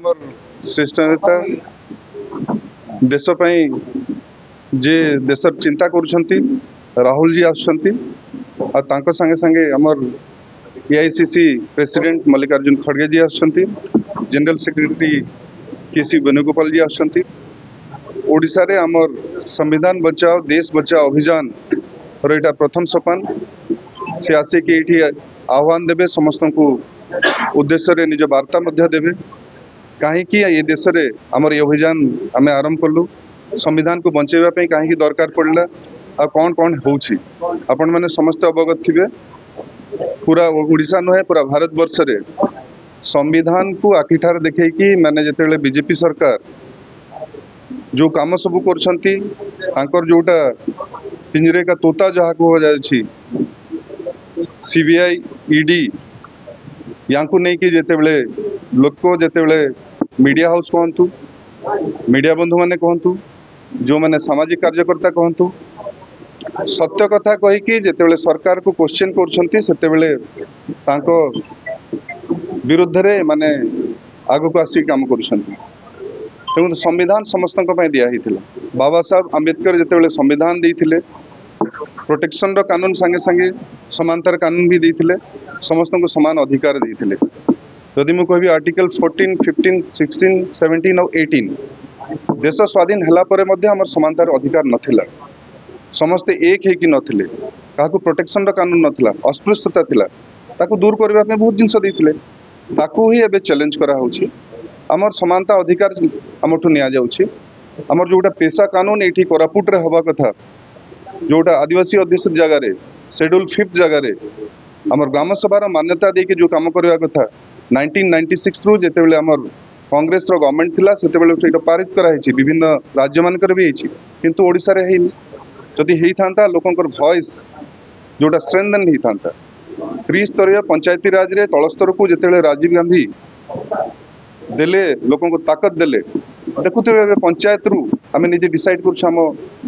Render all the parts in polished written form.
हमर श्रेष्ठ नेता देश जे देशर चिंता करुछंती राहुल जी आसुछंती आ तांको संगे संगे हमर एआईसीसी प्रेसिडेंट मल्लिकार्जुन खड़गे जी आसुछंती जनरल सेक्रेटरी केसी वेणुगोपाल जी आसुछंती ओडिशा रे हमर संविधान बचाओ देश बचाओ अभियान और एटा प्रथम सोपान से आसे कि एठी आह्वान देबे समस्त को उद्देश्य रे निज वार्ता मध्य देबे कहीं ये देश रे हमर ये अभियान आम आरंभ कलु संविधान को बचाइबा कहीं दरकार पड़ला आ कौन कौन होउछि आपण माने समस्त अवगत थिबे पूरा ओडिशा नुहे पूरा भारत वर्ष रे संविधान को आखिठार देखे कि माने जेतेबेले बीजेपी सरकार जो काम सब करछंती तांकर जोटा पिंजरे का तोता जहा को हो जायछि सीबीआई ईडी यांकु नहीं कि जेतेबेले लोक जेतेबेले मीडिया हाउस कहतु मीडिया बंधु माने कहतु जो माने सामाजिक कार्यकर्ता कहतु सत्य कथा कहीकि जेतेबेले सरकार को क्वेश्चन करछंती सेतेबेले तांको विरुद्ध रे माने आगु को आसी काम करछंती तेणु संविधान समस्त दिया बाबा साहब आंबेडकर जितेबाला संविधान देते प्रोटेक्शन रो कानून संगे संगे समांतर कानून भी देते समस्त को समान अधिकार देते जदि मु कहबी आर्टिकल 14, 15, 16, 17 और 18 देश स्वाधीन हला परे मध्य हमर समांतर अधिकार नथिला समस्ते एक है कि नथिले काकू प्रोटेक्शन रो कानून नथिला अस्पृश्यता थिला ताकू दूर करबा पे बहुत जिंस देथिले ताकू ही एबे चैलेंज करा होछि आमर समानता अधिकार आमठू निया जाउछि आमर जोटा पेशा कानून एठी कोरापुट रे हवा कथा जोटा आदिवासी अध्यक्ष जगह रे शेड्यूल 5th जगह रे आमर ग्राम सभा मान्यता देके जो काम करबा कथा 1996 रु जेतेबेले आमर कांग्रेस रो गवर्नमेंट थिला सेतेबेले एटा पारित करा हेछि विभिन्न राज्य मानकर भी हेछि किंतु ओडिसा रे हेनि जदि हेइ थांता लोकंकर वॉइस जोटा स्ट्रेंथन हेइ थांता त्रिस्तरीय पंचायती राज रे तळ स्तर को जेतेबेले राजीव गांधी देले लोकों को ताकत देले देखुते पंचायत रु आम निजे डिसाइड करम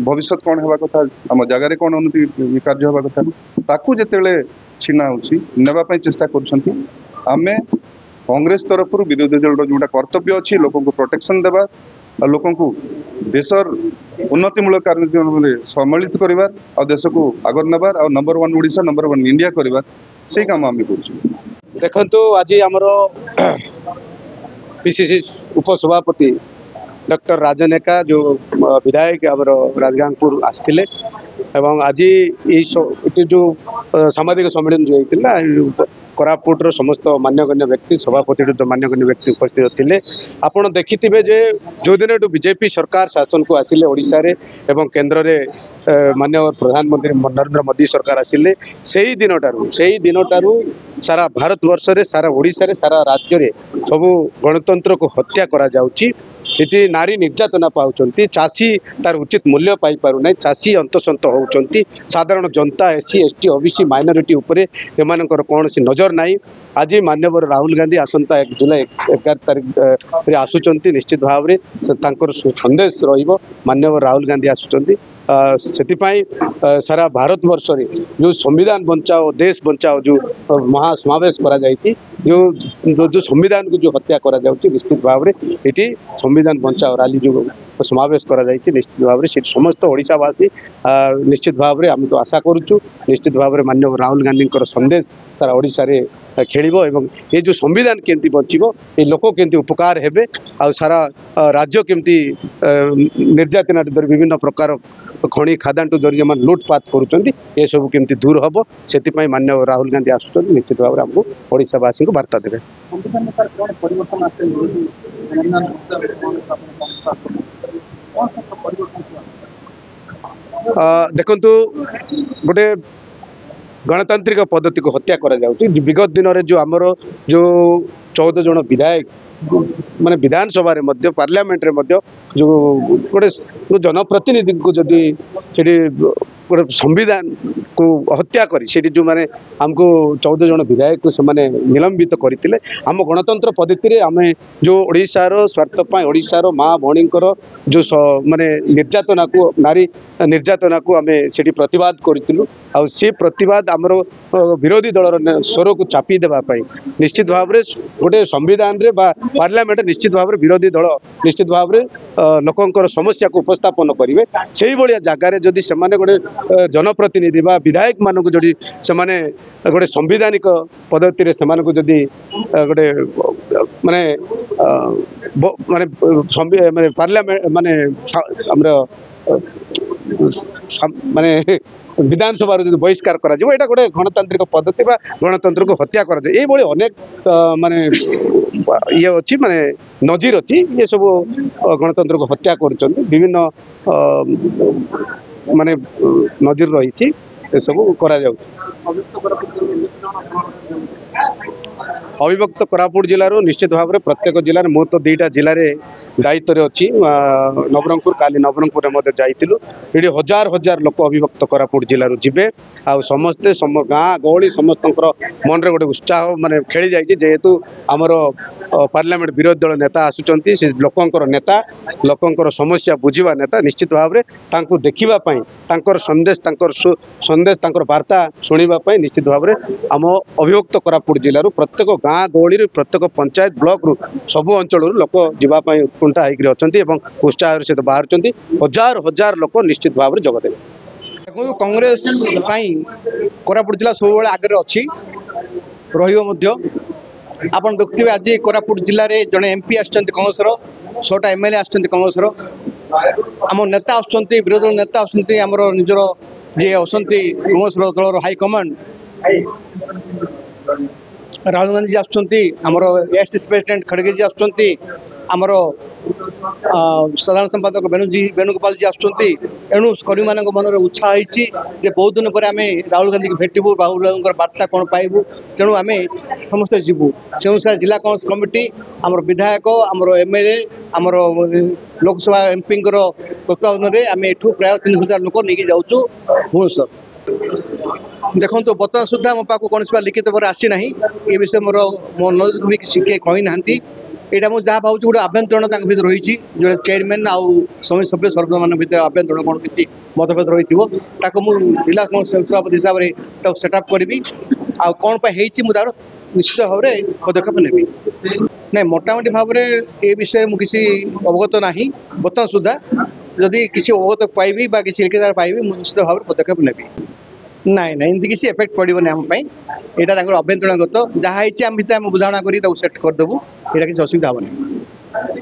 भविष्य कौन होगा कथा आम जगार कौन उन्नति कार्य होगा कथा ताकू जिते छीना होगा चेष्टा करें कांग्रेस तरफ विरोधी दल जोटा कर्तव्य अच्छी लोक को प्रोटेक्शन देवा और लोक देशर उन्नतिमूलक कार्यक्रम में सम्मिलित करार और देश को आगर नबार और नंबर 1 ओडिशा नंबर 1 इंडिया करार से काम आम कर देखो आज आमर पीसीसी उपसभापति डॉक्टर राजनेका जो विधायक आमर राजगांगपुर आसते आज ये जो सामाजिक सम्मेलन जो होता कोरापुटर समस्त मान्यगण्य व्यक्ति सभापति मान्यगण्य व्यक्ति उपस्थित थे आपड़ देखिथे जे जो दिन बीजेपी सरकार शासन को आसिले ओडिशा रे एवं केंद्र रे माननीय प्रधानमंत्री नरेंद्र मोदी सरकार आसिले से ही दिन सारा भारत वर्ष रे सारा ओडिशा रे सारा राज्य रे सबू गणतंत्र को हत्या करा जाउची इटी नारी निर्यातना पाउचंती चाषी तार उचित मूल्य पाई पारु नै चाषी अंतसंत होउचंती साधारण जनता एससी एसटी ओबीसी माइनॉरिटी उपरे एमानकर कोनसी नजर नाही आज माननीय राहुल गांधी आसंता 1 जुलाई 11 तारिख रे आसुचंती निश्चित भाव रे तांकर संदेश रहिबो माननीय राहुल गांधी आसुचंती सेतिपाई सारा भारत वर्ष रे जो संविधान बचाओ देश बचाओ जो महासमावेश करा जाइती जो संविधान को जो हत्या करा जाउची निश्चित भाव रे एटी संविधान बचाओ रैली जो समावेश करा जाइए निश्चित भाव में समस्त ओडिशावासी निश्चित भाव में आम तो आशा करुचु निश्चित भाव में माननीय राहुल गांधी संदेश सारा ओडिशा रे खेलिबो एवं ये जो संविधान केमती बचिबो ये लोक केमती उपकार हेबे आ सारा राज्य केमती निर्यातना विभिन्न प्रकार खणी खादान जरिए man लुटपाट करुचंती ये सब केमती दूर हबो सेति माननीय राहुल गांधी आसुचंती निश्चित भाव में हमको ओडिशावासी को वार्ता देबे देखु गोटे गणतांत्रिक पद्धति को हत्या करा जाउची विगत दिन रे जो आमर जो 14 जन विधायक माने विधानसभा रे मध्य पार्लियामेंट रे मध्य जो गोटे जनप्रतिनिधि को जदि सेठी गोटे संविधान को हत्या करी से जो मैंने आमको 14 जन विधायक को से निलंबित करते आम गणतंत्र पद्धति आम जो ओडिशार स्वार्थपाई ओडिशार माँ भौणी जो माने निर्यातना को नारी निर्यातना को आम से प्रतिवाद करूँ आ से प्रतिवाद आमर विरोधी दलर स्वर को चापी देवाई निश्चित भाव में गोटे संविधान रे बा पार्लियामेंट निश्चित भाव में विरोधी दल निश्चित भाव में लोकंकर समस्या को उपस्थापन करेंगे से भाया जगार जदि से गोटे जनप्रतिनिधि बा विधायक मानक जदि से गोटे संविधानिक पद्धति से जदि गोटे माने माने पार्लियामेंट माने माने विधानसभा जो बहिष्कार करा गोटे गणतांत्रिक पद्धति बा गणतंत्र को हत्या करा ये अनेक माने ये अच्छी माने नजीर अच्छी ये सब गणतंत्र को हत्या कर विभिन्न माने नजीर रही सब करा अविभक्त कोरापुट जिलार निश्चित भाव में प्रत्येक जिले मु तो 2टा जिले में दायित्व अच्छी नवरंगपुर काली नवरंगपुर जाइलु ये हजार हजार लोक अविभक्त कोरापुट जिलूर जीवे आ समस्ते गाँ गहली समस्त मन में गोटे उत्साह माने खेली जाइए जेहेतु आमर पार्लियामेंट विरोधी दल नेता आसुचंती से लोकंकर नेता लोकंकर समस्या बुझीवा नेता निश्चित भाव में तांको देखिबापई तांकर संदेश तांकर वार्ता शुणिबापई निश्चित भाव में आम अविभक्त कोरापुट जिलूर प्रत्येक गाँ गहली प्रत्येक पंचायत ब्लॉक रु सबु अंचल लोक जीवाई उत्कंठा होकर अच्छा उत्साह सहित बाहर हजार हजार लोक निश्चित भाव में जोगदेवे कांग्रेस कोरापुट जिला सब आगे अच्छी आपण देखुए आज कोरापुट जिले में जड़े एमपी कांग्रेस 6टा एमएलए कांग्रेस आम नेता आसुच्च विरोधी दल नेता आमर निजर जी अच्छा कांग्रेस दल हाईकमांड राहुल गांधी जी आमर एआईसीसी प्रेसिडेंट खड़गे जी आमर साधारण संपादक वेणुगोपाल जी एणु कर्मी मान मन में उत्साह होती बहुत दिन पर आम राहुल गांधी को भेटू राहुल गांधी बार्ता कौन पाइबू तेणु आम समस्ते जीवु से अनुसार जिला कांग्रेस कमिटी आमर विधायक आमर एमएलए आमर लोकसभा एमपी तत्वावधान में आम एठू प्राय 3000 लोक नहीं जाऊँ भुवनेश्वर देखो बर्तमान सुधा मो पाक कौन लिखित भाव आसी ना ये विषय मोर मो नजर भी किसी कही ना यहाँ मुझे जहाँ भाव गोटे आभ्यंतरण भर रही जो चेयरमैन आउ समिति सभ्य सर्व मान भर आभ्यंतरण कौन किसी मतभेद रही जिला सभापति हिसाब से सेटअप करी आ कौन मुझे निश्चित भाव में पदक्षेप नेबी ना मोटामोटी भाव में ये विषय मुझे अवगत ना बर्तमान सुधा जदि किसी अवगत पाइबी किसी लिखित पाइबी निश्चित भाव में पदक्षेप नेबी नाई ना इमती किसी एफेक्ट पड़ोनी आम यहाँ अभ्यंतरणगत जहाँ आम भर बुझाणा कर सेट करदेबू यहाँ किसी असुविधा हेनी।